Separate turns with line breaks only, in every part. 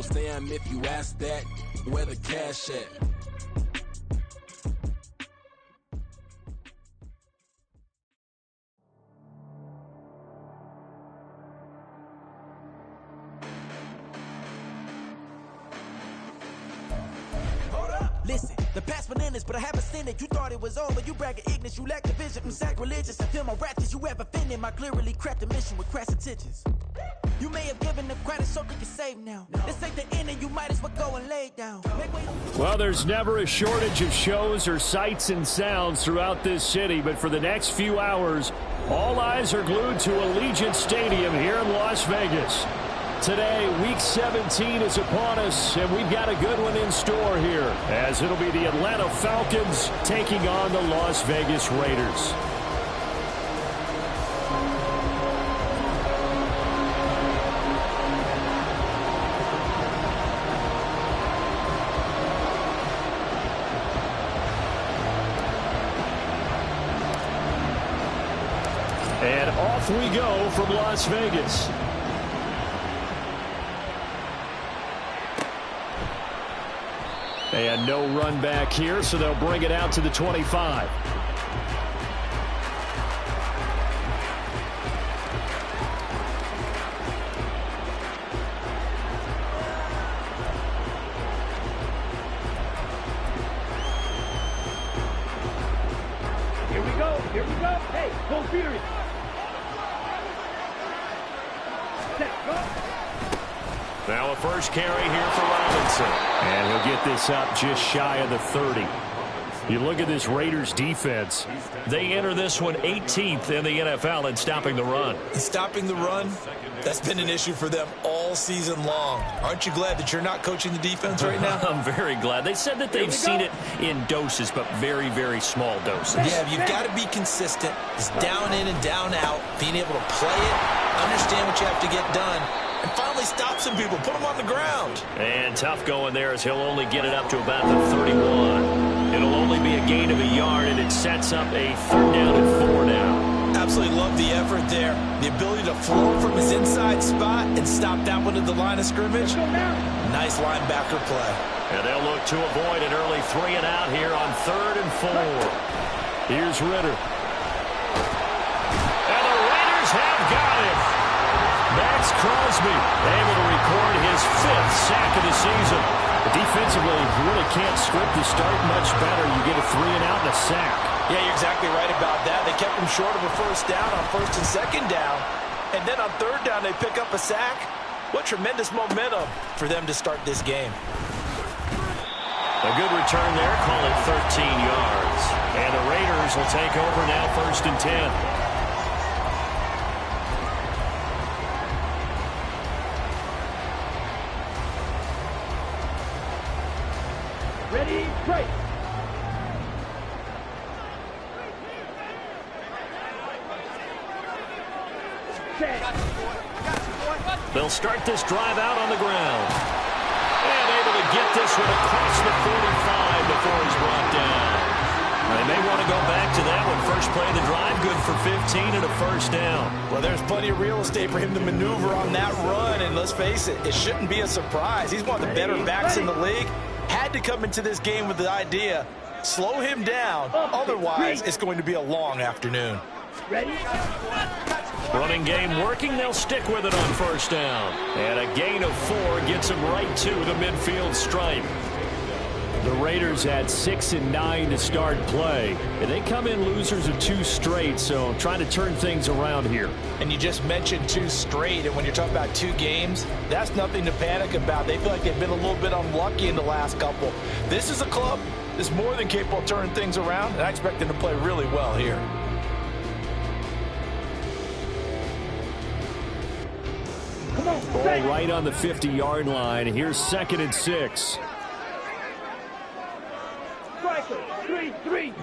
Uncle Sam, if you ask that, where the cash at?
Listen, the past bananas, but I haven't seen it. You thought it was over, you bragging ignorance, you lack the vision. I'm sacrilegious, I feel my ratchets, you ever offended. My clearly crafted mission with crass intentions. You may have given the credit so they can save now. This ain't the end and you might as well go and lay down.
Well, there's never a shortage of shows or sights and sounds throughout this city, but for the next few hours, all eyes are glued to Allegiant Stadium here in Las Vegas. Today, Week 17 is upon us, and we've got a good one in store here, as it'll be the Atlanta Falcons taking on the Las Vegas Raiders. And off we go from Las Vegas. And no run back here, so they'll bring it out to the 25.
Here we go. Hey, go period. Set, go.
Now a first carry here for Robinson. And he'll get this up just shy of the 30. You look at this Raiders defense. They enter this one 18th in the NFL in stopping the run.
Stopping the run, that's been an issue for them all season long. Aren't you glad that you're not coaching the defense right now?
I'm very glad. They said that they've seen it in doses, but very, very small doses.
Yeah, you've got to be consistent. It's down in and down out, being able to play it, understand what you have to get done, and finally stop some people, put them on the ground.
And tough going there as he'll only get it up to about the 31. It'll only be a gain of a yard, and it sets up a 3rd down and 4 now.
Absolutely love the effort there. The ability to flow from his inside spot and stop that one at the line of scrimmage. Nice linebacker play.
And they'll look to avoid an early 3 and out here on 3rd and 4. Here's Ritter. And the Raiders have got him. Max Crosby able to record his 5th sack of the season. Defensively, you really can't script the start much better. You get a 3 and out and a sack.
Yeah, you're exactly right about that. They kept him short of a 1st down on 1st and 2nd down. And then on 3rd down, they pick up a sack. What tremendous momentum for them to start this game.
A good return there. Call it 13 yards. And the Raiders will take over now 1st and 10.
Ready, break.
They'll start this drive out on the ground. And able to get this one across the 45 before he's brought down. They may want to go back to that one. First play of the drive, good for 15 and a 1st down.
Well, there's plenty of real estate for him to maneuver on that run. And let's face it, it shouldn't be a surprise. He's one of the better backs in the league. Had to come into this game with the idea, slow him down. Otherwise, it's going to be a long afternoon.
Ready?
Running game working. They'll stick with it on 1st down. And a gain of 4 gets him right to the midfield stripe. The Raiders had 6 and 9 to start play. And they come in losers of 2 straight, so trying to turn things around here.
And you just mentioned 2 straight, and when you're talking about 2 games, that's nothing to panic about. They feel like they've been a little bit unlucky in the last couple. This is a club that's more than capable of turning things around, and I expect them to play really well here.
Ball right on the 50-yard line. Here's 2nd and 6.
Striker, 3-3.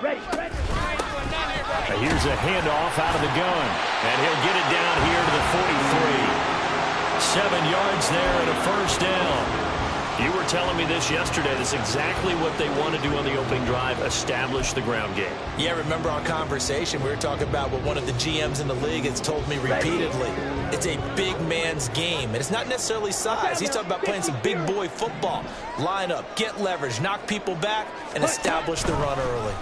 Ready.
Here's a handoff out of the gun. And he'll get it down here to the 43. 7 yards there and a 1st down. You were telling me this yesterday. That's exactly what they want to do on the opening drive, establish the ground game.
Yeah, remember our conversation. We were talking about what one of the GMs in the league has told me repeatedly. it's a big man's game. And it's not necessarily size. He's talking about playing some big boy football. Line up, get leverage, knock people back, and establish the run early.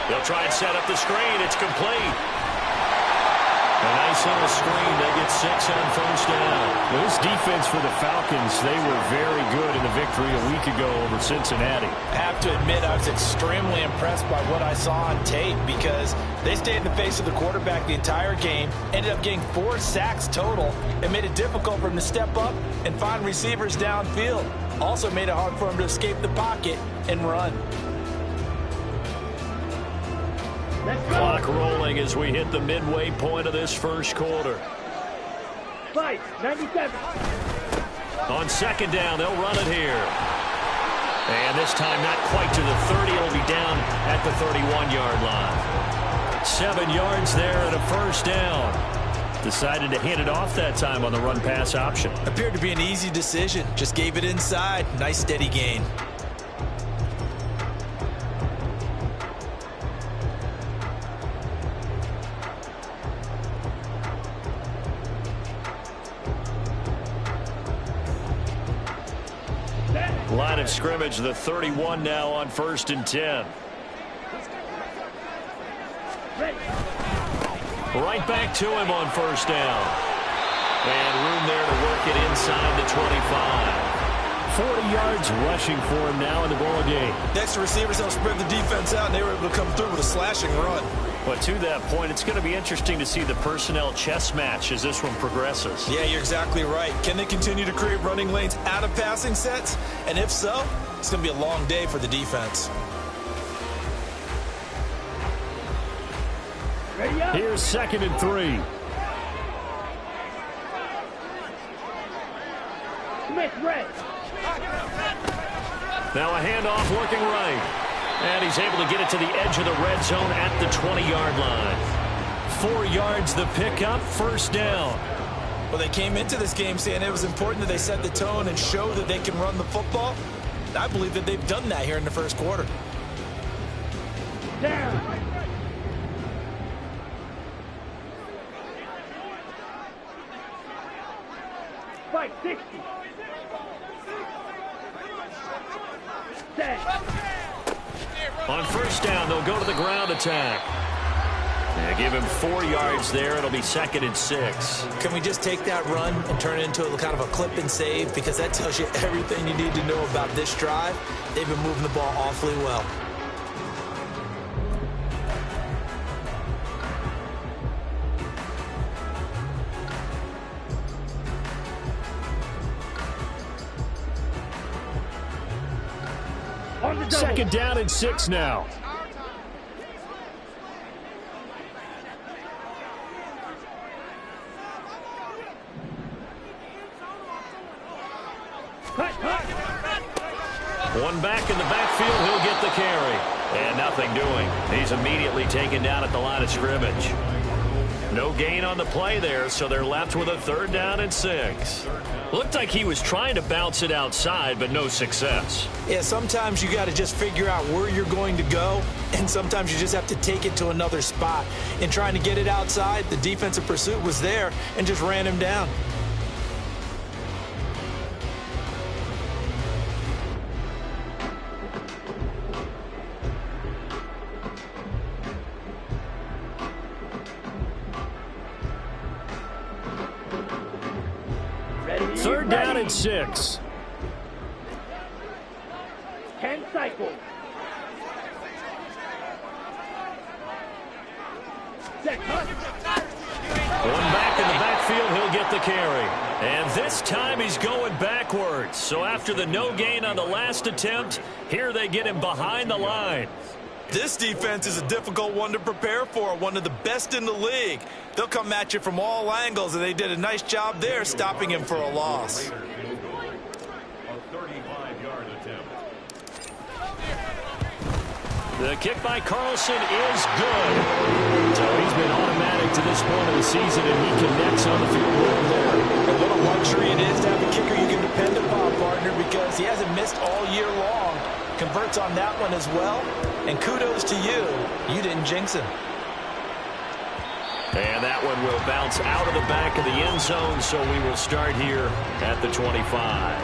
They'll try and set up the screen. It's complete. A nice little screen. They get 6 on first down. Well, this defense for the Falcons, they were very good in the victory a week ago over Cincinnati.
I have to admit, I was extremely impressed by what I saw on tape because they stayed in the face of the quarterback the entire game, ended up getting 4 sacks total, and made it difficult for him to step up and find receivers downfield. Also made it hard for him to escape the pocket and run.
Clock rolling as we hit the midway point of this first quarter.
97.
On second down, they'll run it here. And this time not quite to the 30. It'll be down at the 31-yard line. 7 yards there and a first down. Decided to hand it off that time on the run-pass option.
Appeared to be an easy decision. Just gave it inside. Nice steady gain.
Line of scrimmage, the 31 now on 1st and 10. Right back to him on first down. And room there to work it inside the 25. 40 yards rushing for him now in the ball game.
Next, the receivers helped spread the defense out, and they were able to come through with a slashing run.
But to that point, it's going to be interesting to see the personnel chess match as this one progresses.
Yeah, you're exactly right. Can they continue to create running lanes out of passing sets? And if so, it's going to be a long day for the defense.
Here's 2nd and 3.
Smith, red.
Now a handoff working right. And he's able to get it to the edge of the red zone at the 20-yard line. 4 yards the pickup, first down.
Well, they came into this game saying it was important that they set the tone and show that they can run the football. I believe that they've done that here in the first quarter.
Down. Fight 60. Set.
On first down, they'll go to the ground attack. They give him 4 yards there. It'll be 2nd and 6.
Can we just take that run and turn it into a kind of a clip and save? Because that tells you everything you need to know about this drive. They've been moving the ball awfully well.
Second down and 6 now. One back in the backfield, he'll get the carry. And nothing doing. He's immediately taken down at the line of scrimmage. No gain on the play there, so they're left with a 3rd down and 6. Looked like he was trying to bounce it outside, but no success.
Yeah, sometimes you got to just figure out where you're going to go, and sometimes you just have to take it to another spot. In trying to get it outside, the defensive pursuit was there and just ran him down.
Third down and 6.
10 cycles.
One back in the backfield, he'll get the carry. And this time he's going backwards. So after the no gain on the last attempt, here they get him behind the line.
This defense is a difficult one to prepare for, one of the best in the league. They'll come at you from all angles, and they did a nice job there stopping him for a loss.
The kick by Carlson is good. So he's been automatic to this point of the season, and he connects on the field goal there.
And what a luxury it is to have a kicker you can depend upon, partner, because he hasn't missed all year long. Converts on that one as well. And kudos to you. You didn't jinx him.
And that one will bounce out of the back of the end zone, so we will start here at the 25.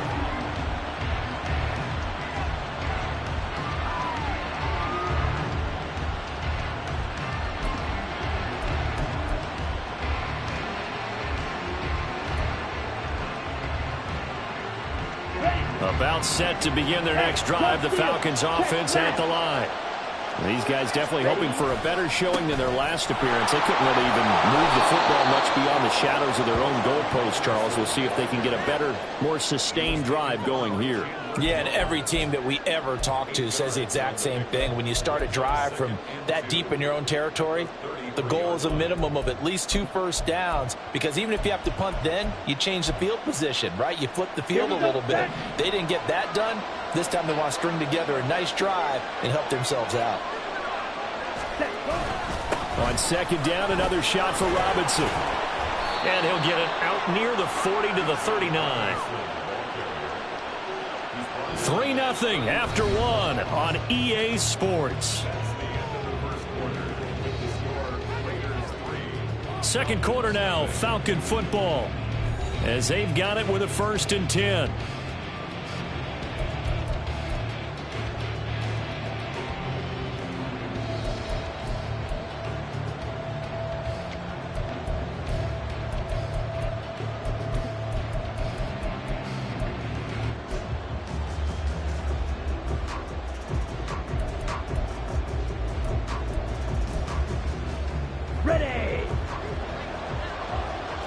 About set to begin their next drive, the Falcons offense at the line. These guys definitely hoping for a better showing than their last appearance. They couldn't really even move the football much beyond the shadows of their own goalpost, Charles. We'll see if they can get a better, more sustained drive going here.
Yeah, and every team that we ever talk to says the exact same thing. When you start a drive from that deep in your own territory, the goal is a minimum of at least 2 first downs, because even if you have to punt then, you change the field position, right? You flip the field a little bit. They didn't get that done. This time they want to string together a nice drive and help themselves out.
On second down, another shot for Robinson. And he'll get it out near the 40 to the 39. 3-0 after 1 on EA Sports. Second quarter now, Falcon football, as they've got it with a 1st and 10.
Ready!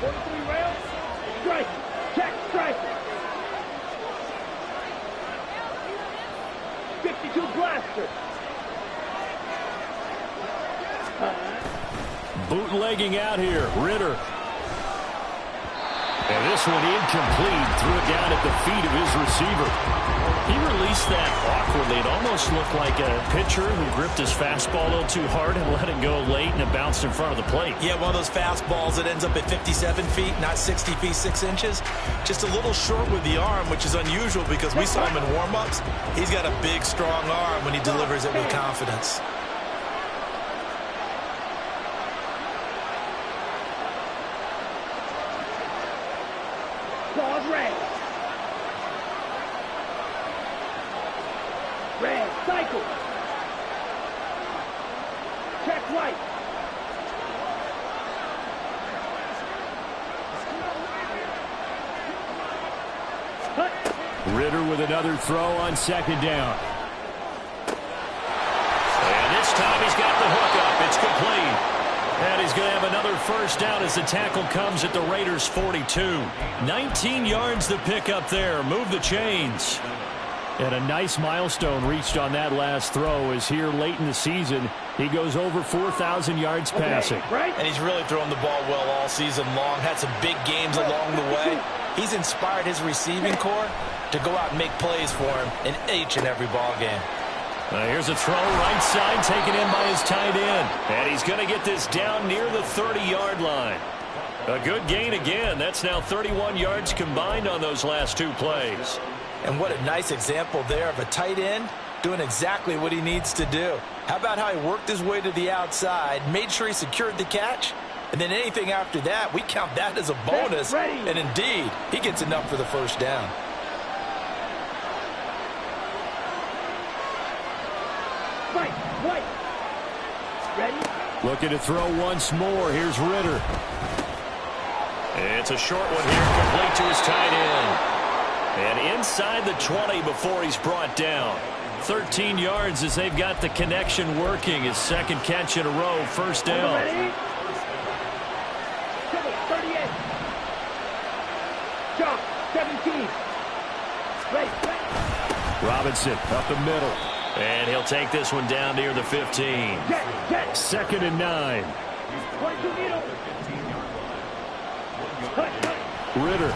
43 rounds. Strike. Check. Strike. 52 blaster.
Bootlegging out here, Ritter. And this one incomplete. Threw it down at the feet of his receiver. He released that awkwardly. It almost looked like a pitcher who gripped his fastball a little too hard and let it go late, and it bounced in front of the plate.
Yeah, one of those fastballs that ends up at 57 feet, not 60 feet, 6 inches. Just a little short with the arm, which is unusual because we saw him in warm-ups. He's got a big, strong arm when he delivers it with confidence.
Pause red. Red. Cycle. Check right. Cut.
Ritter with another throw on second down. And this time he's got the hook up. It's complete. And he's going to have another first down as the tackle comes at the Raiders' 42. 19 yards to pick up there. Move the chains. And a nice milestone reached on that last throw, as here late in the season, he goes over 4,000 yards passing.
Right.
And he's really thrown the ball well all season long. Had some big games along the way. He's inspired his receiving corps to go out and make plays for him in each and every ball game.
Here's a throw, right side, taken in by his tight end. And he's going to get this down near the 30-yard line. A good gain again. That's now 31 yards combined on those last 2 plays.
And what a nice example there of a tight end doing exactly what he needs to do. How about how he worked his way to the outside, made sure he secured the catch, and then anything after that, we count that as a bonus. And indeed, he gets enough for the first down.
White. Ready?
Looking to throw once more. Here's Ritter. It's a short one here, complete to his tight end. And inside the 20 before he's brought down. 13 yards as they've got the connection working. His second catch in a row, first down.
Ready? 38. Jump. 17. Ready.
Robinson up the middle. And he'll take this one down near the 15.
Get.
Second and 9.
22 needle.
Ritter.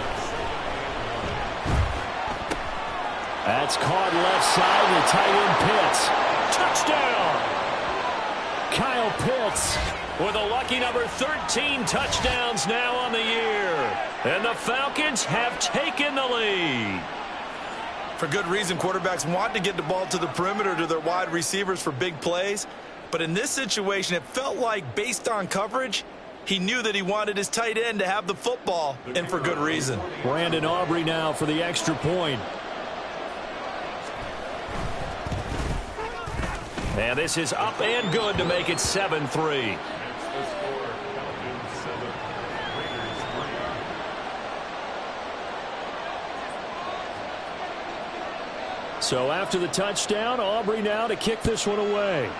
That's caught left side. The tight end Pitts. Touchdown. Kyle Pitts with a lucky number 13 touchdowns now on the year. And the Falcons have taken the lead.
For good reason, quarterbacks want to get the ball to the perimeter to their wide receivers for big plays. But in this situation, it felt like, based on coverage, He knew that he wanted his tight end to have the football, and for good reason.
Brandon Aubrey now for the extra point. And this is up and good to make it 7-3. So after the touchdown, Aubrey now to kick this one away.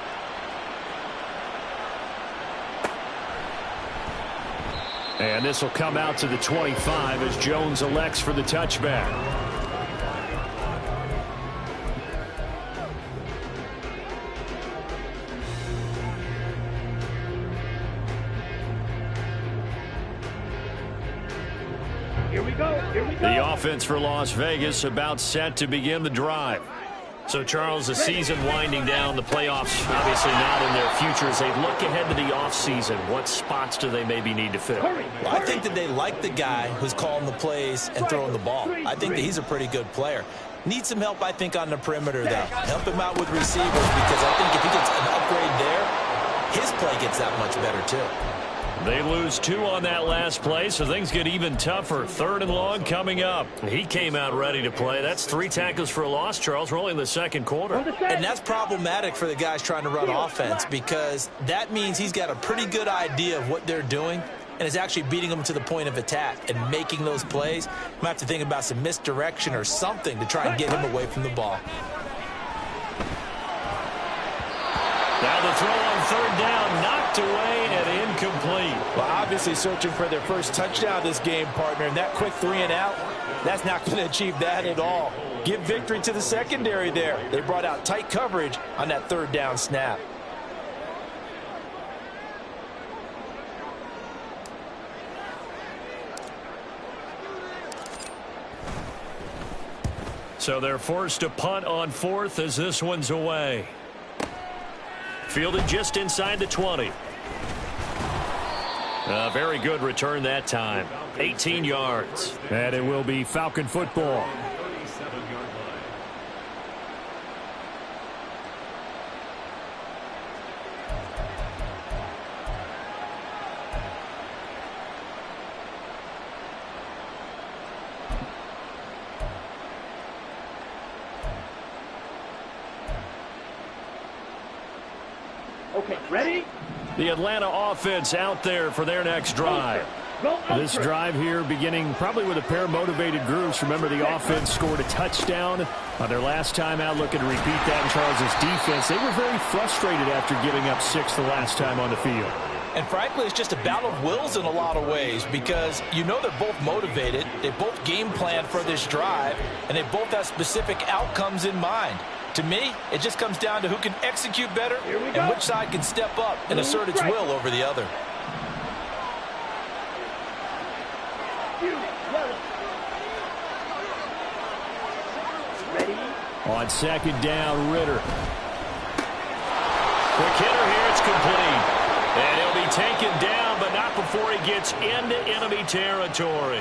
And this will come out to the 25 as Jones elects for the touchback.
Here we go.
The offense for Las Vegas about set to begin the drive. So, Charles, the season winding down, the playoffs obviously not in their future. As they look ahead to the offseason, what spots do they maybe need to fill?
Well, I think that they like the guy who's calling the plays and throwing the ball. I think that he's a pretty good player. Needs some help, I think, on the perimeter, though. Help him out with receivers, because I think if he gets an upgrade there, his play gets that much better, too.
They lose 2 on that last play, so things get even tougher. 3rd and long coming up. He came out ready to play. That's 3 tackles for a loss, Charles. We're only in the second quarter.
And that's problematic for the guys trying to run offense, because that means he's got a pretty good idea of what they're doing and is actually beating them to the point of attack and making those plays. Might have to think about some misdirection or something to try and get him away from the ball.
Now the throw on 3rd down, knocked away and incomplete.
Well, obviously searching for their first touchdown this game, partner, and that quick 3 and out, that's not going to achieve that at all. Give victory to the secondary there. They brought out tight coverage on that 3rd down snap.
So they're forced to punt on 4th as this one's away. Fielded just inside the 20. A very good return that time. 18 yards. And it will be Falcon football.
Okay, ready?
The Atlanta offense out there for their next drive. This drive here beginning probably with a pair of motivated groups. Remember, the offense scored a touchdown on their last time out, looking to repeat that in Charles's defense. They were very frustrated after giving up 6 the last time on the field.
And frankly, it's just a battle of wills in a lot of ways, because you know they're both motivated, they both game plan for this drive, and they both have specific outcomes in mind. To me, it just comes down to who can execute better and which side can step up and assert its will over the other.
On 2nd down, Ritter. Quick hitter here, it's complete. And he'll be taken down, but not before he gets into enemy territory.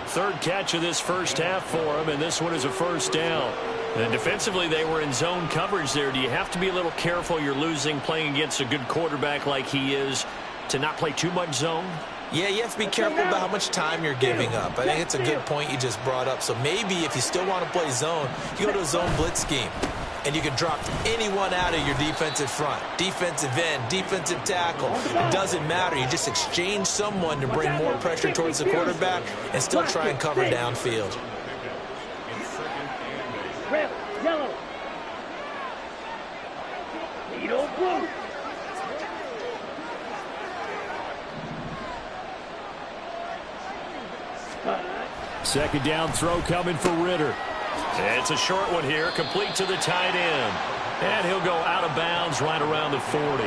3rd catch of this first half for him, and this one is a 1st down. And defensively, they were in zone coverage there. Do you have to be a little careful? You're losing playing against a good quarterback like he is to not play too much zone?
Yeah, you have to be careful about how much time you're giving up. I think it's a good point you just brought up. So maybe if you still want to play zone, you go to a zone blitz scheme. And you can drop anyone out of your defensive front. Defensive end, defensive tackle. It doesn't matter. You just exchange someone to bring more pressure towards the quarterback and still try and cover downfield.
Red, yellow. Needle blue.
Second down throw coming for Ritter. It's a short one here, complete to the tight end. And he'll go out of bounds right around the 40.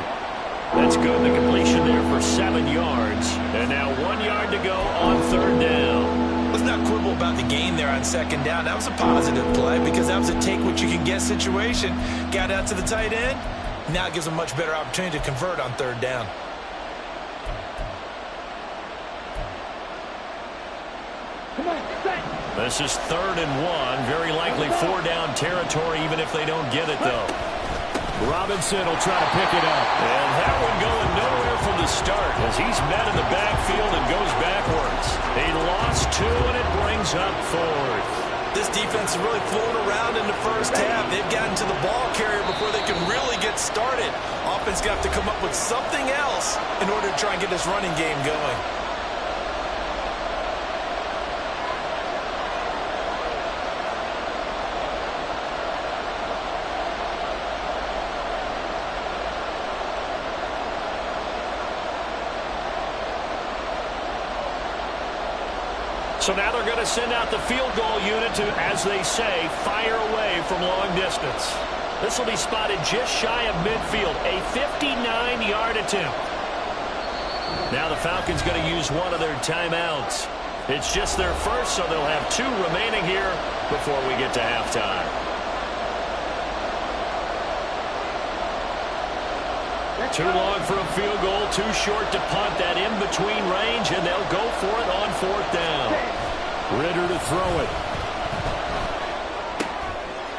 That's good. The completion there for 7 yards. And now 1 yard to go on 3rd down.
Let's not quibble about the gain there on 2nd down. That was a positive play because that was a take-what-you-can-get situation. Got out to the tight end. Now it gives a much better opportunity to convert on 3rd down.
Come on, set.
This is 3rd and 1. Very likely 4-down territory, even if they don't get it, though. Robinson will try to pick it up. And that one going nowhere from the to start as he's met in the backfield and goes backwards. He lost 2, and it brings up 4th.
This defense is really floating around in the first half. They've gotten to the ball carrier before they can really get started. Offense got to come up with something else in order to try and get this running game going.
So now they're going to send out the field goal unit to, as they say, fire away from long distance. This will be spotted just shy of midfield, a 59-yard attempt. Now the Falcons going to use one of their timeouts. It's just their first, so they'll have 2 remaining here before we get to halftime. Too long for a field goal, too short to punt. That in-between range, and they'll go for it on 4th down. Ridder to throw it.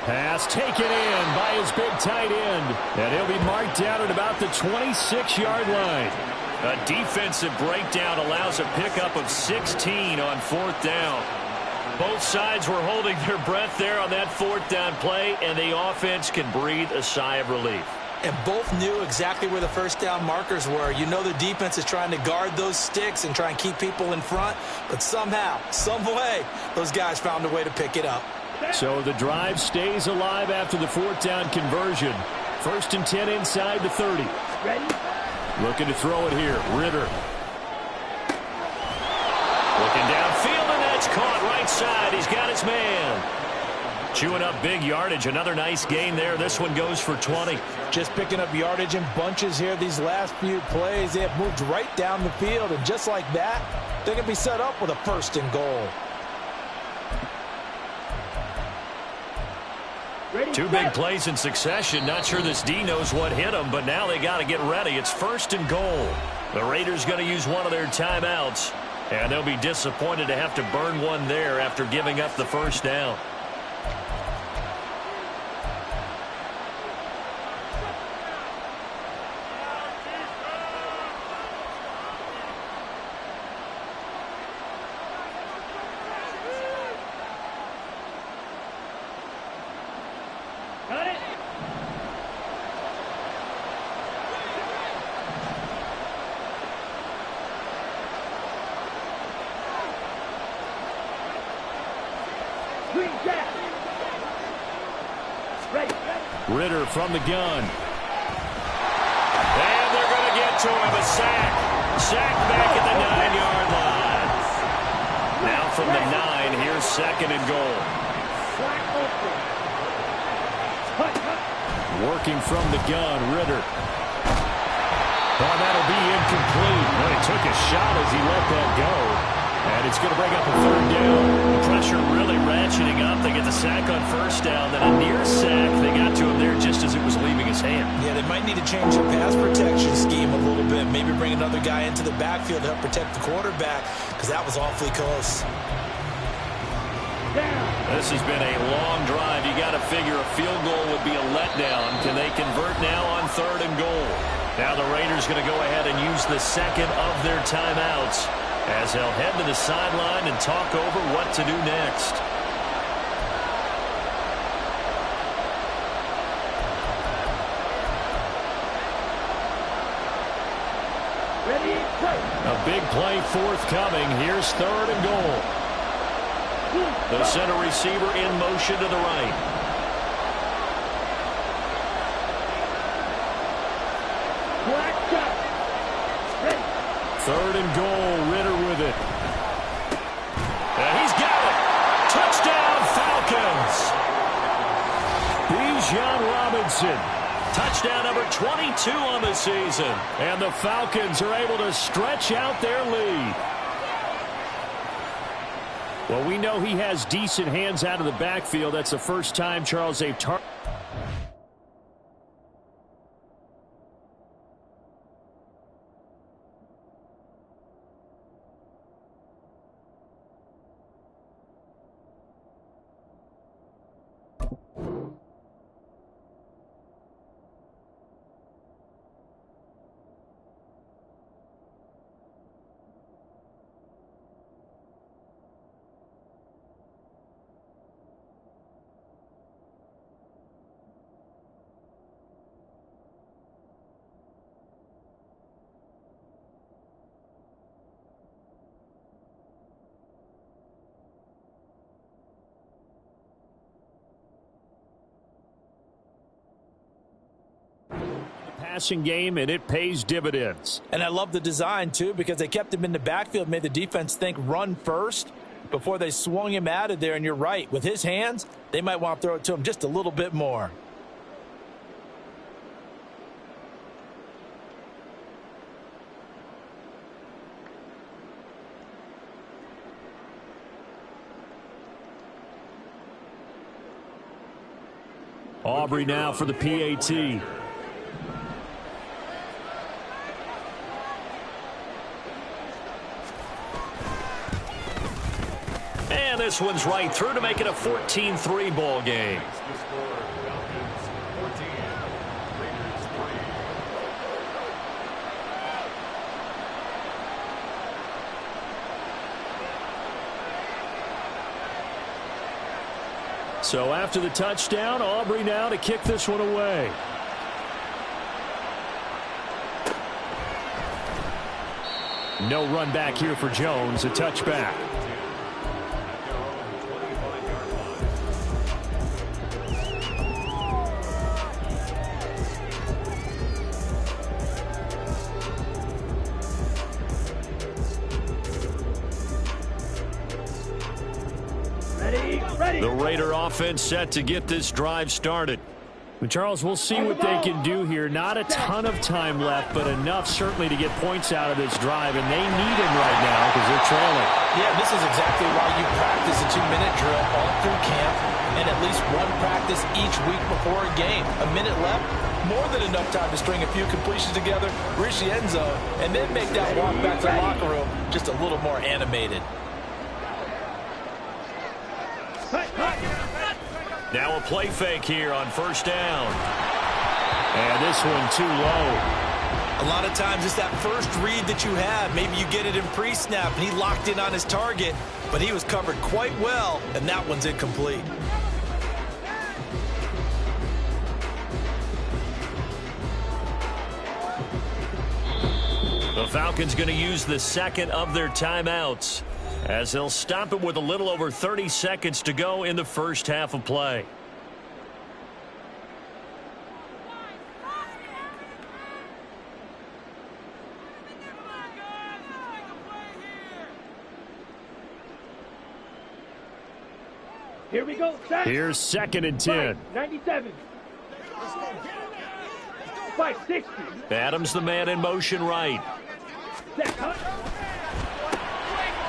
Pass taken in by his big tight end. And he'll be marked down at about the 26-yard line. A defensive breakdown allows a pickup of 16 on 4th down. Both sides were holding their breath there on that 4th down play, and the offense can breathe a sigh of relief.
And both knew exactly where the first down markers were. You know the defense is trying to guard those sticks and try and keep people in front. But somehow, some way, those guys found a way to pick it up.
So the drive stays alive after the 4th down conversion. 1st and 10 inside the 30.
Ready?
Looking to throw it here. Ridder. Looking downfield, and that's caught right side. He's got his man. Chewing up big yardage. Another nice gain there. This one goes for 20.
Just picking up yardage in bunches here these last few plays. They have moved right down the field, and just like that, they can be set up with a 1st and goal.
Ready?
2 big plays in succession. Not sure this D knows what hit them, but now they got to get ready. It's 1st and goal. The Raiders going to use one of their timeouts, and they'll be disappointed to have to burn one there after giving up the 1st down.
Got it? Green jack. Ready.
Ridder from the gun. And they're going to get to him. A sack. Sack back at the 9-yard line. Now from the 9, here's 2nd and goal.
Slack open. Cut, cut.
Working from the gun, Ridder. Oh, that'll be incomplete. Well, he took a shot as he let that go. And it's going to bring up a 3rd down. The pressure really ratcheting up. They get the sack on 1st down. Then a near sack. They got to him there just as it was leaving his hand.
Yeah, they might need to change the pass protection scheme a little bit. Maybe bring another guy into the backfield to help protect the quarterback, because that was awfully close.
This has been a long drive. You got to figure a field goal would be a letdown. Can they convert now on 3rd and goal? Now the Raiders going to go ahead and use the 2nd of their timeouts as they'll head to the sideline and talk over what to do next.
Ready, play.
A big play forthcoming. Here's 3rd and goal. The center receiver in motion to the right.
Black shot. Ready.
3rd and goal. Ridder with it. And he's got it. Touchdown, Falcons. Bijan Robinson. Touchdown number 22 on the season. And the Falcons are able to stretch out their lead. Well, we know he has decent hands out of the backfield. That's the first time Charles they've targeted. passing game, and it pays dividends.
And I love the design, too, because they kept him in the backfield, made the defense think run first before they swung him out of there. And you're right, with his hands, they might want to throw it to him just a little bit more.
Aubrey now for the PAT. And this one's right through to make it a 14-3 ball game. So after the touchdown, Aubrey now to kick this one away. No run back here for Jones, a touchback. The Raider offense set to get this drive started. But Charles, we'll see what they can do here. Not a ton of time left, but enough certainly to get points out of this drive, and they need him right now because they're trailing.
Yeah, this is exactly why you practice a 2-minute drill all through camp and at least one practice each week before a game. A minute left, more than enough time to string a few completions together, reach the end zone, and then make that walk back to the locker room just a little more animated.
Now a play fake here on first down. And this one too low.
A lot of times it's that first read that you have. Maybe you get it in pre-snap, and he locked in on his target, but he was covered quite well, and that one's incomplete.
The Falcons going to use the second of their timeouts, as they'll stop it with a little over 30 seconds to go in the first half of play.
Here we go.
Here's 2nd and 10.
97. 560.
Adams the man in motion right.
Set.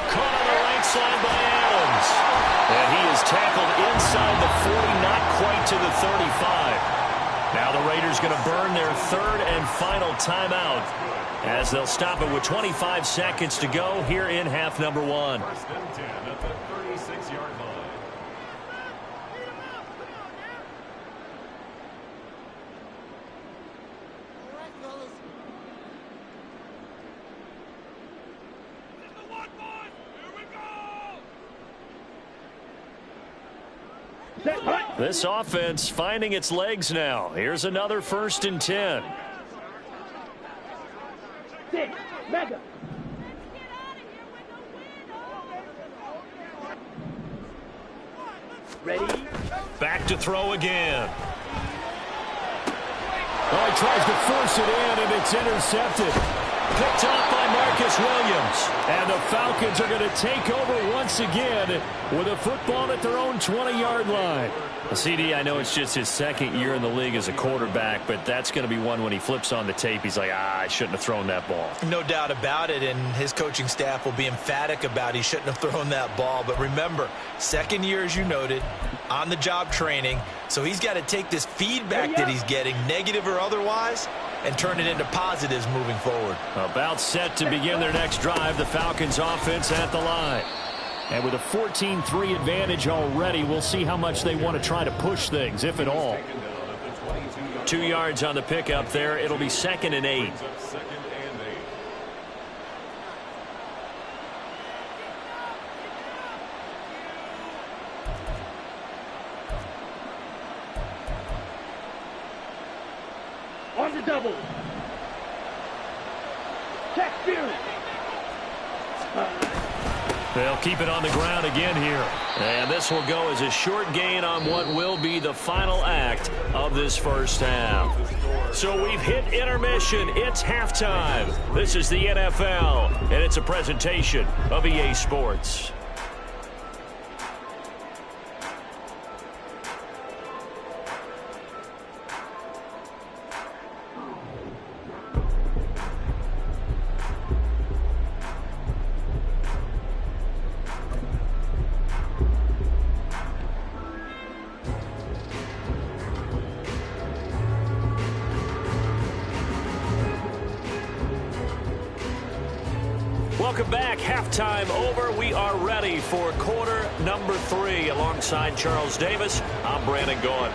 Caught on the right side by Adams. And he is tackled inside the 40, not quite to the 35. Now the Raiders going to burn their third and final timeout, as they'll stop it with 25 seconds to go here in half number 1.
First and 10 at the 36-yard line.
This offense finding its legs now. Here's another 1st and 10.
6. Mega. Ready?
Back to throw again. Oh, he tries to force it in, and it's intercepted. Picked off by Marcus Williams. And the Falcons are going to take over once again with a football at their own 20-yard line. Well, CD, I know it's just his second year in the league as a quarterback, but that's going to be one when he flips on the tape, he's like, I shouldn't have thrown that ball.
No doubt about it, and his coaching staff will be emphatic about he shouldn't have thrown that ball. But remember, second year, as you noted, on-the-job training, so he's got to take this feedback that he's getting, negative or otherwise, and turn it into positives moving forward.
About set to begin their next drive, the Falcons offense at the line. And with a 14-3 advantage already, we'll see how much they want to try to push things, if at all. 2 yards on the pickup there. It'll be 2nd and 8.
On the double. Check Fury.
They'll keep it on the ground again here. And this will go as a short gain on what will be the final act of this first half. So we've hit intermission. It's halftime. This is the NFL, and it's a presentation of EA Sports. Welcome back. Halftime over. We are ready for quarter number 3. Alongside Charles Davis, I'm Brandon Gaudin.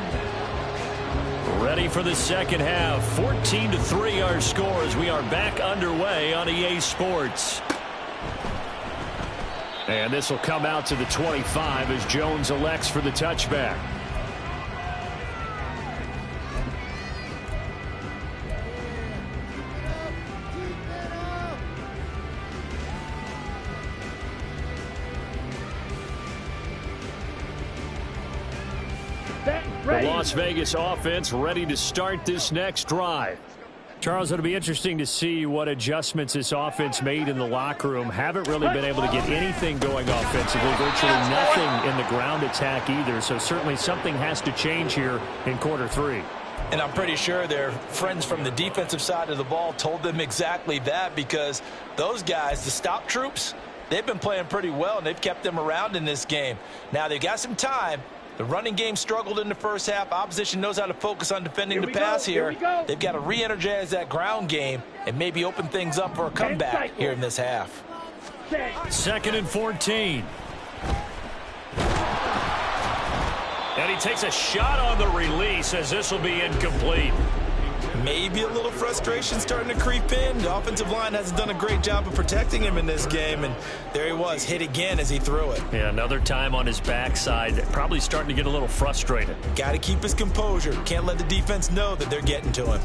Ready for the second half. 14-3 our scores. We are back underway on EA Sports. And this will come out to the 25 as Jones elects for the touchback. The Las Vegas offense ready to start this next drive. Charles, it'll be interesting to see what adjustments this offense made in the locker room. Haven't really been able to get anything going offensively, virtually nothing in the ground attack either. So certainly something has to change here in quarter 3.
And I'm pretty sure their friends from the defensive side of the ball told them exactly that, because those guys, the stop troops, they've been playing pretty well, and they've kept them around in this game. Now they've got some time. The running game struggled in the first half. Opposition knows how to focus on defending the pass here. They've got to re-energize that ground game and maybe open things up for a comeback here in this half.
2nd and 14. And he takes a shot on the release as this will be incomplete.
Maybe a little frustration starting to creep in. The offensive line hasn't done a great job of protecting him in this game, and there he was, hit again as he threw it.
Yeah, another time on his backside, probably starting to get a little frustrated.
Got to keep his composure. Can't let the defense know that they're getting to him.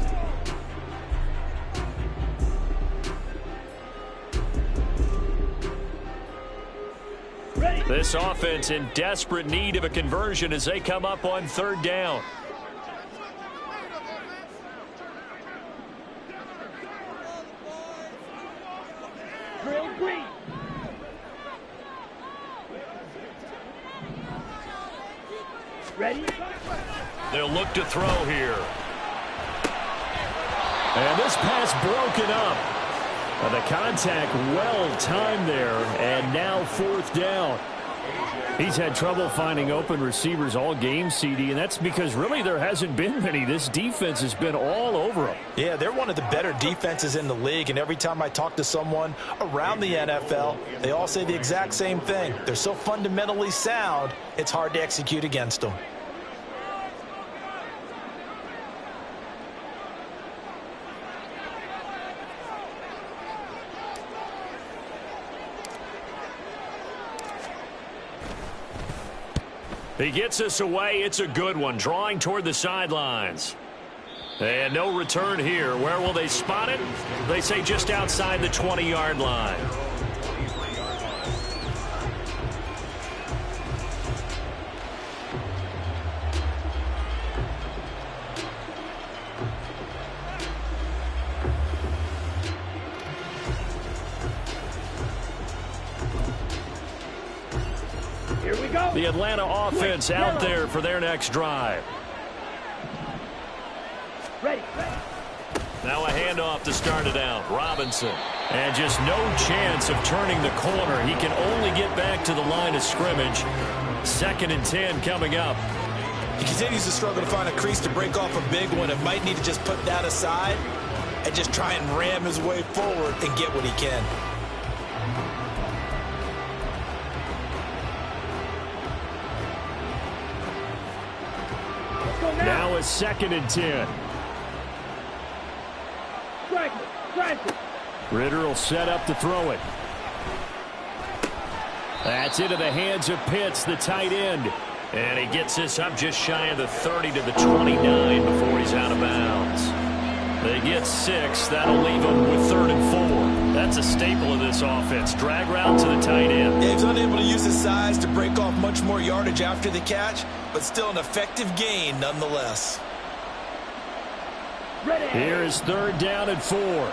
This offense in desperate need of a conversion as they come up on 3rd down.
Ready?
They'll look to throw here. And this pass broken up. The contact well timed there, and now 4th down. He's had trouble finding open receivers all game, CD, and that's because really there hasn't been many. This defense has been all over them.
Yeah, they're one of the better defenses in the league, and every time I talk to someone around the NFL, they all say the exact same thing. They're so fundamentally sound, it's hard to execute against them.
He gets us away. It's a good one. Drawing toward the sidelines. And no return here. Where will they spot it? They say just outside the 20-yard line.
Here we go.
The Atlanta offense out there for their next drive.
Ready.
Now a handoff to start it out. Robinson. And just no chance of turning the corner. He can only get back to the line of scrimmage. 2nd and 10 coming up.
He continues to struggle to find a crease to break off a big one, and might need to just put that aside and just try and ram his way forward and get what he can.
Now a 2nd and 10. Ritter will set up to throw it. That's into the hands of Pitts, the tight end. And he gets this up just shy of the 30 to the 29 before he's out of bounds. They get 6. That'll leave them with 3rd and 4. That's a staple of this offense. Drag route to the tight end.
Yeah, he's unable to use his size to break off much more yardage after the catch, but still an effective gain nonetheless.
Here is 3rd down and 4.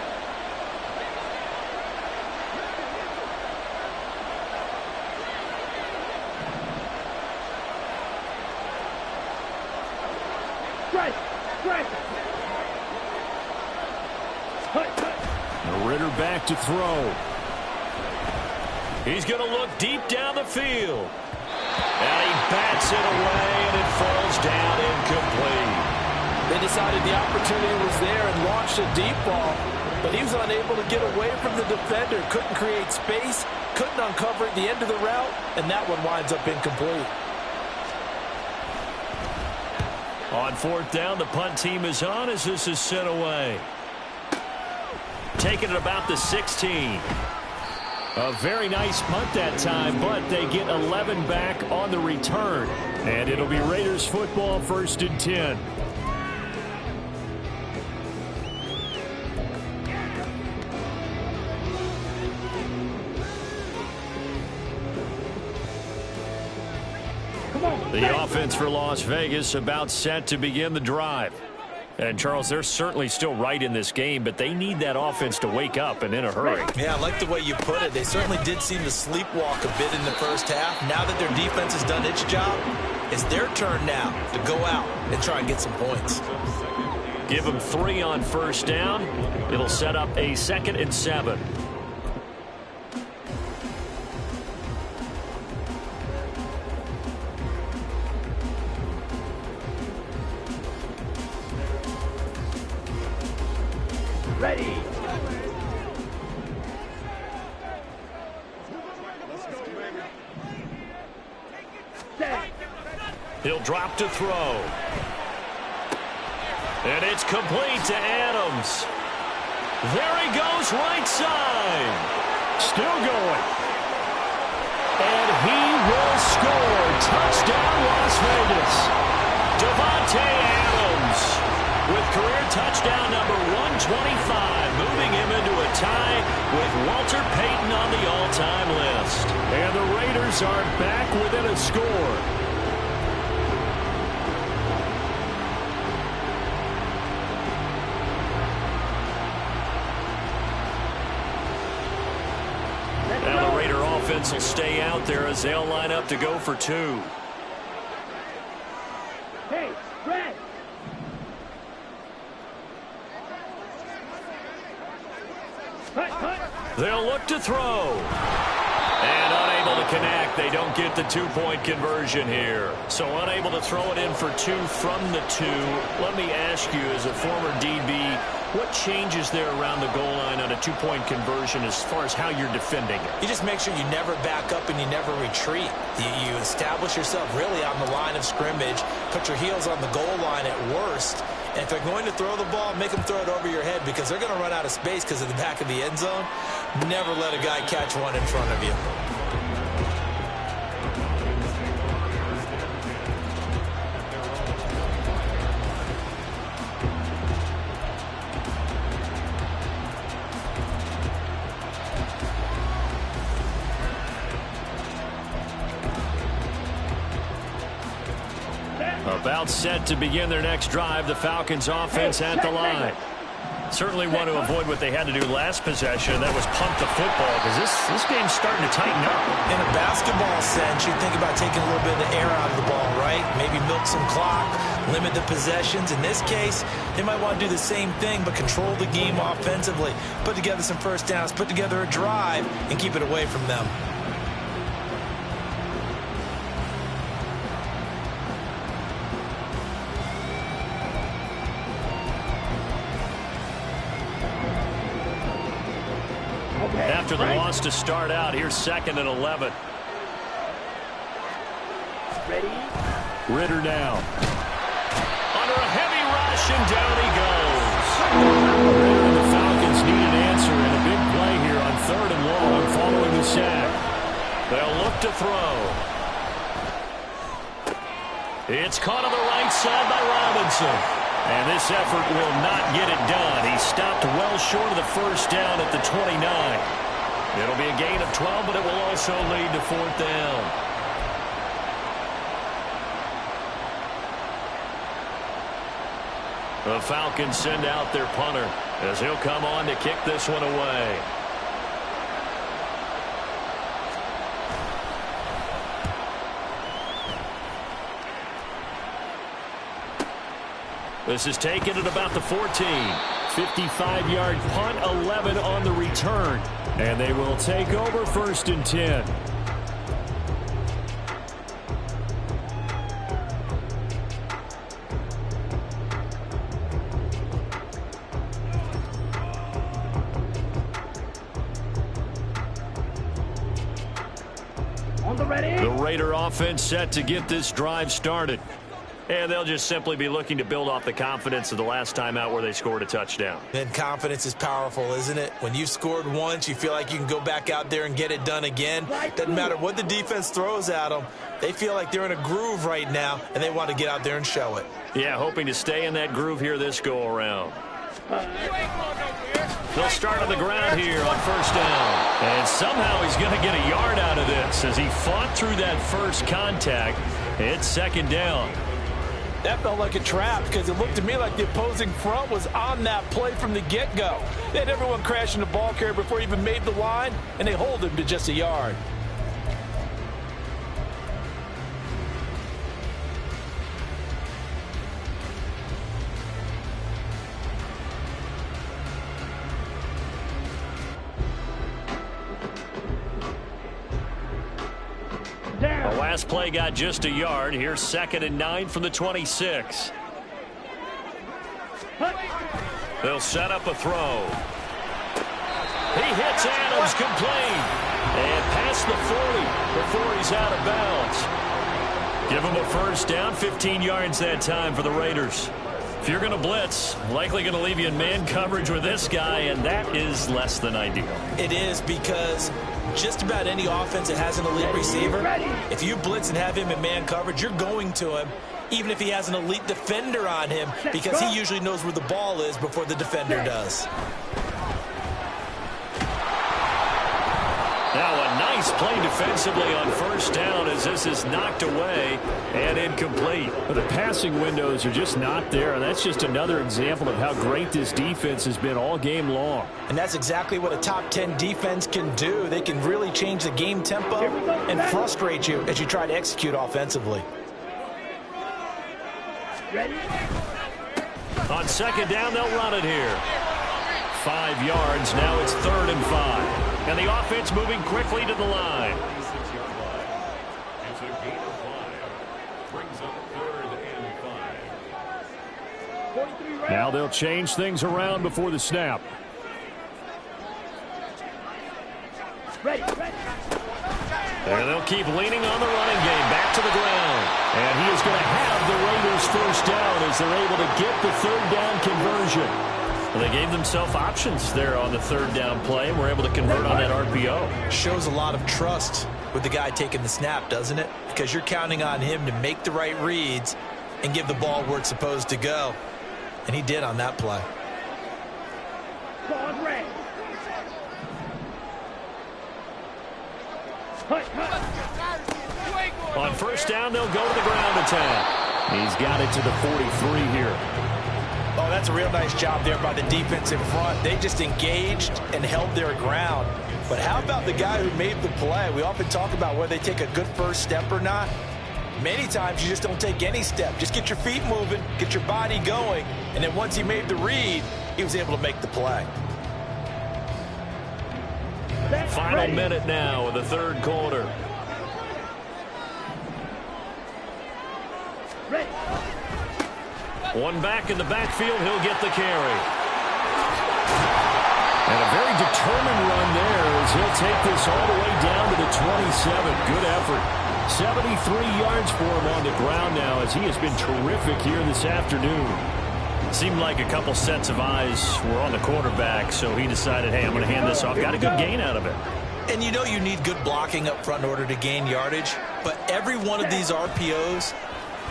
Ritter back to throw. He's going to look deep down the field. And he bats it away, and it falls down incomplete.
They decided the opportunity was there and launched a deep ball, but he was unable to get away from the defender. Couldn't create space, couldn't uncover at the end of the route, and that one winds up incomplete.
On 4th down, the punt team is on as this is sent away. Taking it about the 16. A very nice punt that time, but they get 11 back on the return. And it'll be Raiders football, 1st and 10. The offense for Las Vegas about set to begin the drive. And, Charles, they're certainly still right in this game, but they need that offense to wake up and in a hurry.
Yeah, I like the way you put it. They certainly did seem to sleepwalk a bit in the first half. Now that their defense has done its job, it's their turn now to go out and try and get some points.
Give them 3 on 1st down. It'll set up a 2nd and 7.
Ready.
He'll drop to throw. And it's complete to Adams. There he goes, right side. Still going. And he will score. Touchdown, Las Vegas. Davante Adams with career touchdown number 125, moving him into a tie with Walter Payton on the all-time list. And the Raiders are back within a score. Now the Raider offense will stay out there as they'll line up to go for 2.
Hey, Brad.
They'll look to throw. And unable to connect. They don't get the 2-point conversion here. So unable to throw it in for 2 from the 2. Let me ask you, as a former DB, what changes there around the goal line on a 2-point conversion as far as how you're defending it?
You just make sure you never back up and you never retreat. You establish yourself really on the line of scrimmage, put your heels on the goal line at worst, and if they're going to throw the ball, make them throw it over your head because they're going to run out of space because of the back of the end zone. Never let a guy catch one in front of you.
About set to begin their next drive, the Falcons offense at the line. Certainly want to avoid what they had to do last possession. That was pump the football because this game's starting to tighten up.
In a basketball sense, you think about taking a little bit of the air out of the ball, right? Maybe milk some clock, limit the possessions. In this case, they might want to do the same thing but control the game offensively. Put together some first downs, put together a drive, and keep it away from them.
After the loss to start out, here's 2nd and 11.
Ready.
Ritter now. Under a heavy rush, and down he goes. Ritter and the Falcons need an answer and a big play here on 3rd and long following the sack. They'll look to throw. It's caught on the right side by Robinson. And this effort will not get it done. He stopped well short of the first down at the 29. It'll be a gain of 12, but it will also lead to 4th down. The Falcons send out their punter as he'll come on to kick this one away. This is taken at about the 14. 55-yard punt, 11 on the return. And they will take over 1st and 10. The Raider offense set to get this drive started. And they'll just simply be looking to build off the confidence of the last time out where they scored a touchdown.
And confidence is powerful, isn't it? When you've scored once, you feel like you can go back out there and get it done again. Doesn't matter what the defense throws at them. They feel like they're in a groove right now, and they want to get out there and show it.
Yeah, hoping to stay in that groove here this go-around. They'll start on the ground here on 1st down. And somehow he's going to get a yard out of this as he fought through that first contact. It's 2nd down.
That felt like a trap because it looked to me like the opposing front was on that play from the get-go. They had everyone crashing the ball carrier before he even made the line, and they hold him to just a yard.
The last play got just a yard. Here's 2nd and 9 from the 26. They'll set up a throw. He hits Adams complete. And past the 40 before he's out of bounds. Give him a 1st down, 15 yards that time for the Raiders. If you're going to blitz, likely going to leave you in man coverage with this guy, and that is less than ideal.
It is because just about any offense that has an elite receiver, if you blitz and have him in man coverage, you're going to him, even if he has an elite defender on him, because he usually knows where the ball is before the defender does.
Now a nice play defensively on 1st down as this is knocked away and incomplete. But the passing windows are just not there, and that's just another example of how great this defense has been all game long.
And that's exactly what a top 10 defense can do. They can really change the game tempo and frustrate you as you try to execute offensively.
On 2nd down, they'll run it here. 5 yards. Now it's 3rd and 5. And the offense moving quickly to the line.
26-yard line. It's a gain of 5. Brings up 3rd and 5.
Now they'll change things around before the snap. And they'll keep leaning on the running game. Back to the ground. And he is going to have the Raiders 1st down as they're able to get the 3rd down conversion. Well, they gave themselves options there on the 3rd down play and were able to convert on that RPO.
Shows a lot of trust with the guy taking the snap, doesn't it? Because you're counting on him to make the right reads and give the ball where it's supposed to go. And he did on that play.
On 1st down, they'll go to the ground attack. He's got it to the 43 here.
Oh, that's a real nice job there by the defense in front. They just engaged and held their ground. But how about the guy who made the play? We often talk about whether they take a good first step or not. Many times you just don't take any step. Just get your feet moving, get your body going, and then once he made the read, he was able to make the play.
Final minute now of the 3rd quarter. One back in the backfield, he'll get the carry. And a very determined run there as he'll take this all the way down to the 27. Good effort. 73 yards for him on the ground now as he has been terrific here this afternoon. Seemed like a couple sets of eyes were on the quarterback, so he decided, hey, I'm going to hand this off. Got a good gain out of it.
And you know you need good blocking up front in order to gain yardage, but every one of these RPOs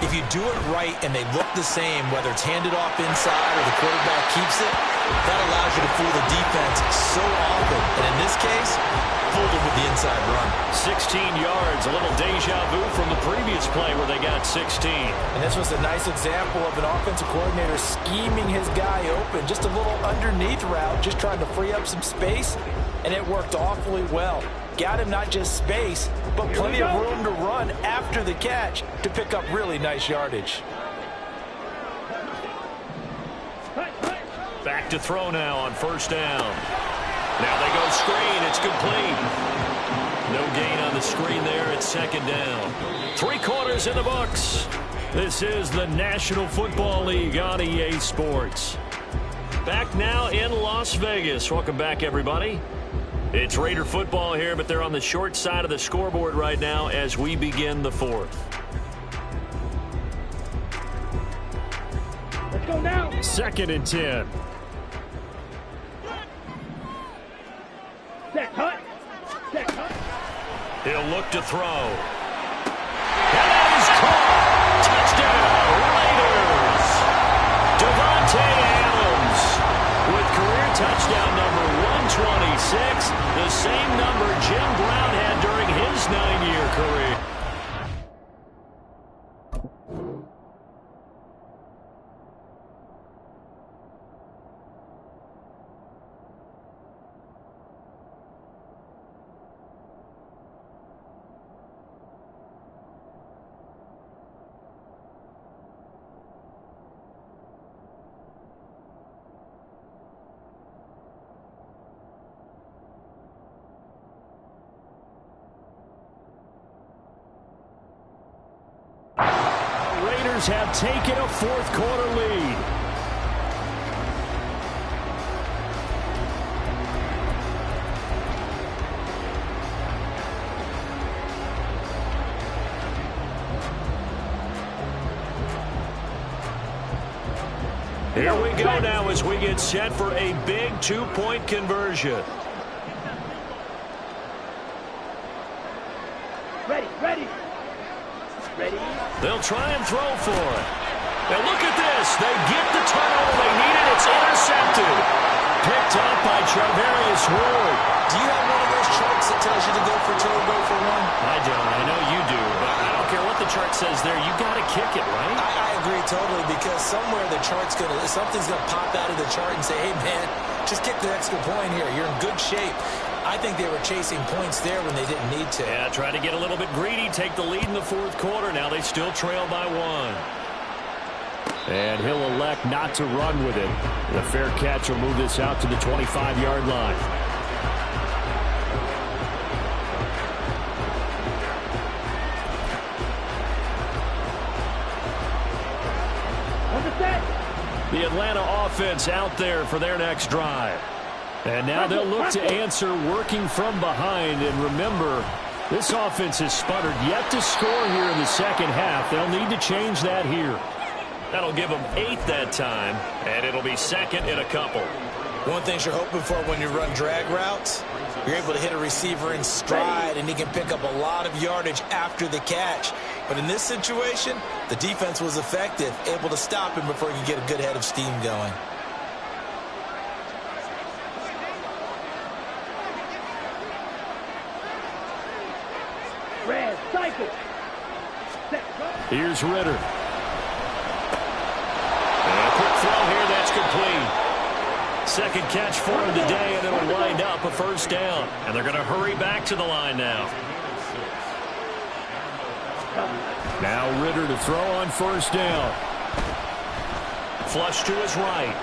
If you do it right and they look the same, whether it's handed off inside or the quarterback keeps it, that allows you to fool the defense so often. And in this case, fooled them with the inside run.
16 yards, a little deja vu from the previous play where they got 16.
And this was a nice example of an offensive coordinator scheming his guy open. Just a little underneath route, just trying to free up some space, and it worked awfully well. Got him not just space, but plenty of room to run after the catch to pick up really nice yardage.
Back to throw now on first down. Now they go screen. It's complete. No gain on the screen there. It's second down. 3 quarters in the books. This is the National Football League on EA Sports. Back now in Las Vegas. Welcome back, everybody. It's Raider football here, but they're on the short side of the scoreboard right now as we begin the 4th.
Let's go now.
2nd and 10.
Set, hut. Set, hut.
He'll look to throw. And that is caught. Touchdown, Raiders. Devontae Adams with career touchdown number 126, the same number Jim Brown had during his 9-year career. Raiders have taken a 4th quarter lead. Here we go now as we get set for a big 2-point conversion.
Ready, ready. Ready.
They'll try and throw for it. Now look at this. They get the turnover they needed. It's intercepted. Picked up by Charvarius Ward.
Do you have one of those charts that tells you to go for 2 or go for 1?
I don't. I know you do. But I don't care what the chart says there. You got to kick it, right?
I agree totally, because somewhere the chart's something's going to pop out of the chart and say, hey, man, just kick the extra point here. You're in good shape. I think they were chasing points there when they didn't need to.
Yeah, try to get a little bit greedy, take the lead in the 4th quarter. Now they still trail by 1. And he'll elect not to run with it. The fair catch will move this out to the 25-yard line. The Atlanta offense out there for their next drive. And now they'll look to answer working from behind. And remember, this offense has sputtered yet to score here in the second half. They'll need to change that here. That'll give them 8 that time, and it'll be 2nd and a couple.
One thing you're hoping for when you run drag routes, you're able to hit a receiver in stride, and he can pick up a lot of yardage after the catch. But in this situation, the defense was effective, able to stop him before he could get a good head of steam going.
Red, cycle. Set,
here's Ritter. And a quick throw here, that's complete. 2nd catch for him today, and it'll wind up a 1st down. And they're going to hurry back to the line now. Now Ritter to throw on 1st down. Flush to his right.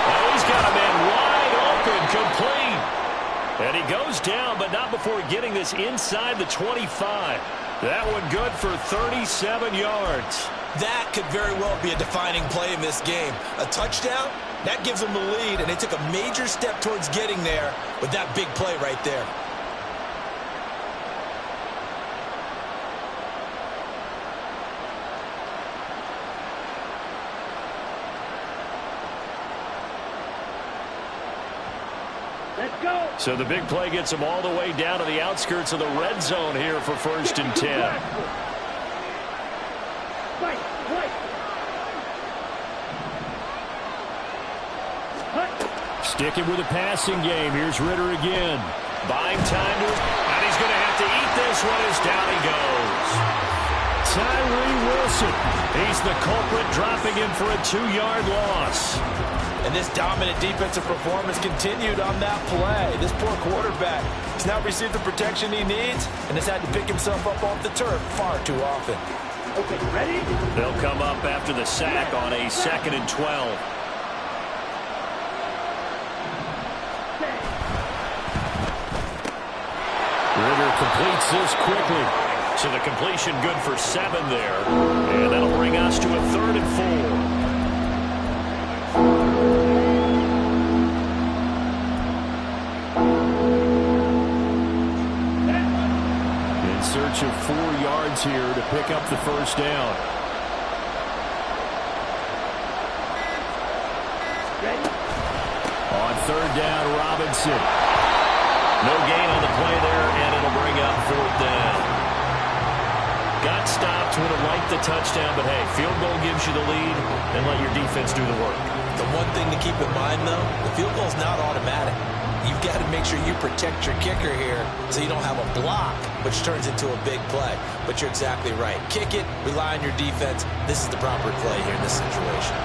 Oh, he's got a man wide open, complete. And he goes down, but not before getting this inside the 25. That one good for 37 yards.
That could very well be a defining play in this game. A touchdown, that gives them the lead, and they took a major step towards getting there with that big play right there.
Let's go.
So the big play gets them all the way down to the outskirts of the red zone here for 1st and 10. Sticking with the passing game. Here's Ritter again. Buying time to, and he's going to have to eat this one as down he goes. Tyree Wilson. He's the culprit, dropping him for a 2-yard loss.
And this dominant defensive performance continued on that play. This poor quarterback has now received the protection he needs and has had to pick himself up off the turf far too often.
Okay, ready?
They'll come up after the sack on a 2nd and 12. Ritter completes this quickly. So the completion good for 7 there. And that'll bring us to a 3rd and 4. In search of 4 yards here to pick up the 1st down. On 3rd down, Robinson. No gain on the play there, and it'll bring up 4th down. Got stopped, would have liked the touchdown, but hey, field goal gives you the lead, and let your defense do the work.
The one thing to keep in mind, though, the field goal is not automatic. You've got to make sure you protect your kicker here so you don't have a block, which turns into a big play. But you're exactly right. Kick it, rely on your defense. This is the proper play here in this situation.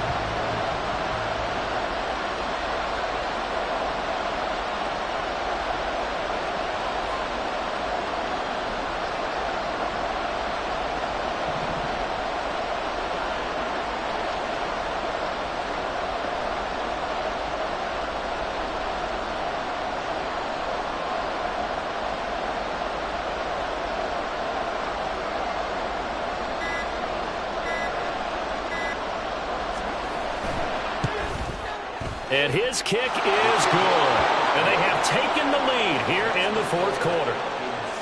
And his kick is good. And they have taken the lead here in the 4th quarter.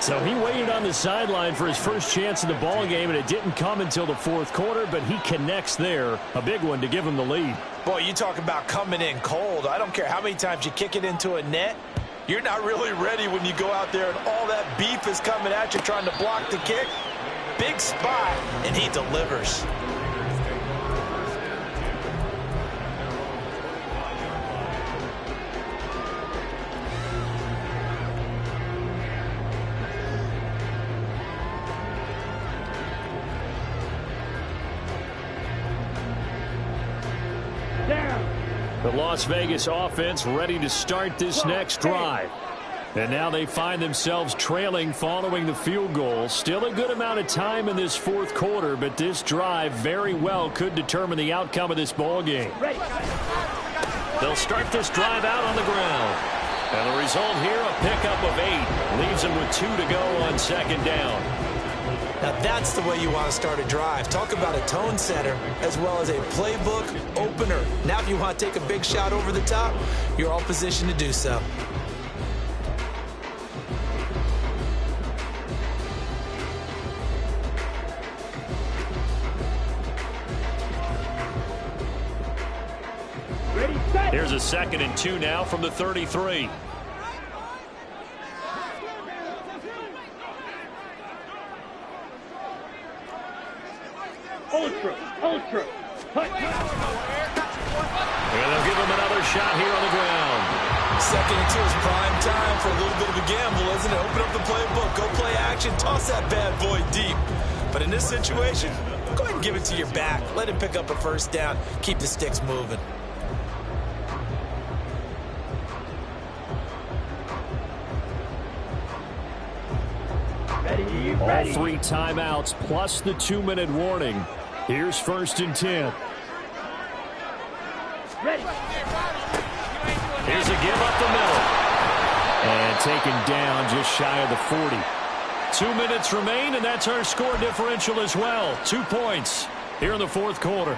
So he waited on the sideline for his first chance in the ball game, and it didn't come until the 4th quarter, but he connects there. A big one to give him the lead.
Boy, you talk about coming in cold. I don't care how many times you kick it into a net. You're not really ready when you go out there and all that beef is coming at you trying to block the kick. Big spot, and he delivers.
The Las Vegas offense ready to start this next drive. And now they find themselves trailing following the field goal. Still a good amount of time in this 4th quarter, but this drive very well could determine the outcome of this ball game. They'll start this drive out on the ground. And the result here, a pickup of 8. Leaves them with 2 to go on 2nd down.
Now that's the way you want to start a drive. Talk about a tone setter as well as a playbook opener. Now if you want to take a big shot over the top, you're all positioned to do so.
Here's a 2nd and 2 now from the 33.
Ultra.
And they'll give him another shot here on the ground.
2nd and 2 is prime time for a little bit of a gamble, isn't it? Open up the playbook, go play action, toss that bad boy deep. But in this situation, go ahead and give it to your back. Let him pick up a 1st down, keep the sticks moving.
All 3 timeouts plus the 2-minute warning. Here's 1st and 10. Here's a give up the middle. And taken down just shy of the 40. 2 minutes remain, and that's our score differential as well. 2 points here in the 4th quarter.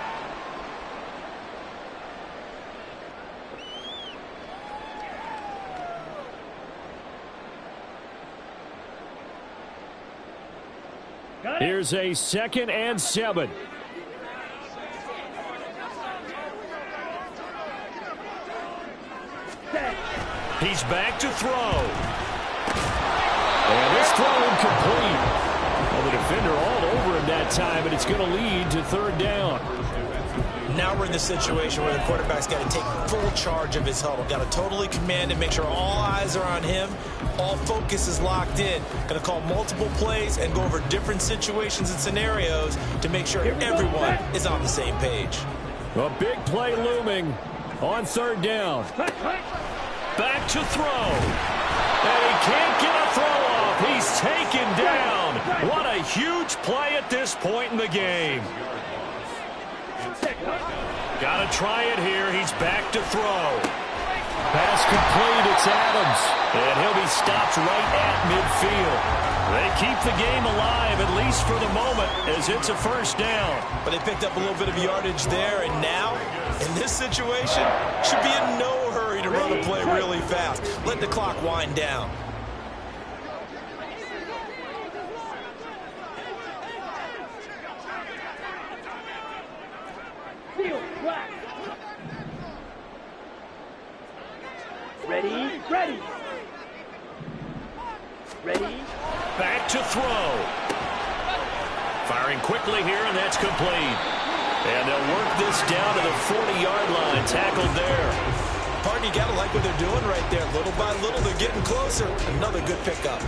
Here's a 2nd and 7. He's back to throw. And this throw incomplete. Well, the defender all over him that time, and it's going to lead to third down.
Now we're in the situation where the quarterback's got to take full charge of his huddle. Got to totally command and make sure all eyes are on him. All focus is locked in. Going to call multiple plays and go over different situations and scenarios to make sure everyone is on the same page.
A big play looming on third down. Back to throw. And he can't get a throw off. He's taken down. What a huge play at this point in the game. Got to try it here. He's back to throw. Pass complete. It's Adams. And he'll be stopped right at midfield. They keep the game alive, at least for the moment, as it's a first down.
But they picked up a little bit of yardage there, and now, in this situation, should be in no hurry to run the play really fast. Let the clock wind down.
Ready, ready. Ready.
Back to throw. Firing quickly here, and that's complete. And they'll work this down to the 40-yard line. Tackled there.
Partner, you got to like what they're doing right there. Little by little, they're getting closer. Another good pickup.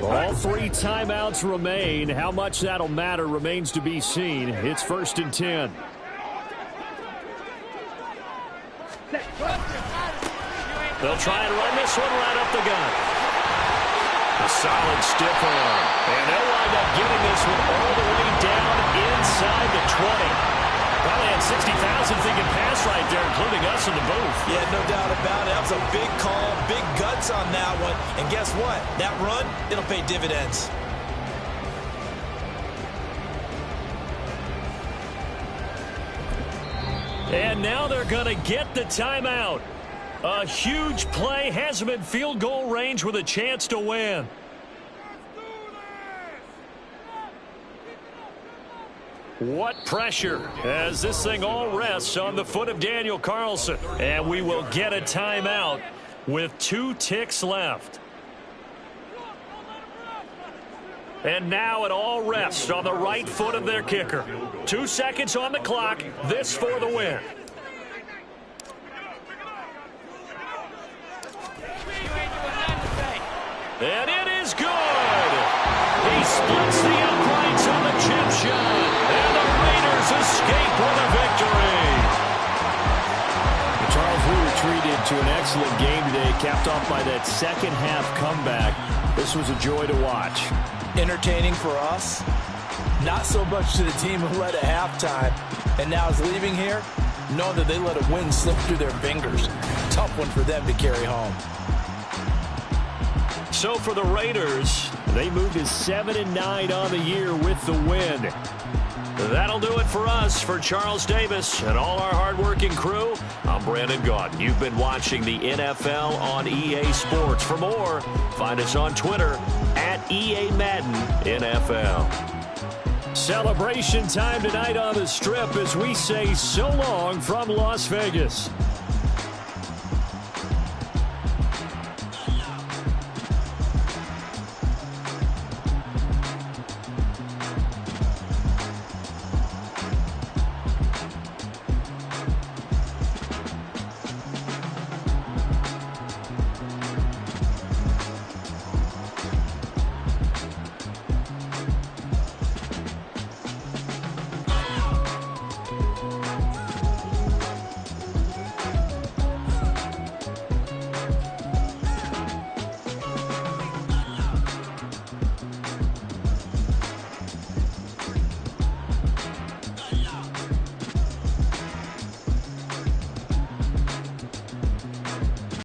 All three timeouts remain. How much that'll matter remains to be seen. It's 1st and 10. They'll try and run this one right up the gut. A solid stiff arm. And they'll wind up getting this one all the way down inside the 20. Probably had 60,000 thinking pass right there, including us in the booth.
Yeah, no doubt about it. That was a big call, big guts on that one. And guess what? That run, it'll pay dividends.
And now they're going to get the timeout. A huge play has them in field goal range with a chance to win. What pressure as this thing all rests on the foot of Daniel Carlson. And we will get a timeout with 2 ticks left. And now it all rests on the right foot of their kicker. 2 seconds on the clock. This for the win. And it is good. He splits the uprights on the chip shot. And the Raiders escape with a victory. Charles, we were treated to an excellent game today, capped off by that second half comeback. This was a joy to watch.
Entertaining for us. Not so much to the team who led at halftime and now is leaving here, knowing that they let a win slip through their fingers. Tough one for them to carry home.
So for the Raiders, they moved to 7-9 on the year with the win. That'll do it for us. For Charles Davis and all our hardworking crew, I'm Brandon Gaudin. You've been watching the NFL on EA Sports. For more, find us on Twitter at EA Madden NFL. Celebration time tonight on the Strip as we say so long from Las Vegas.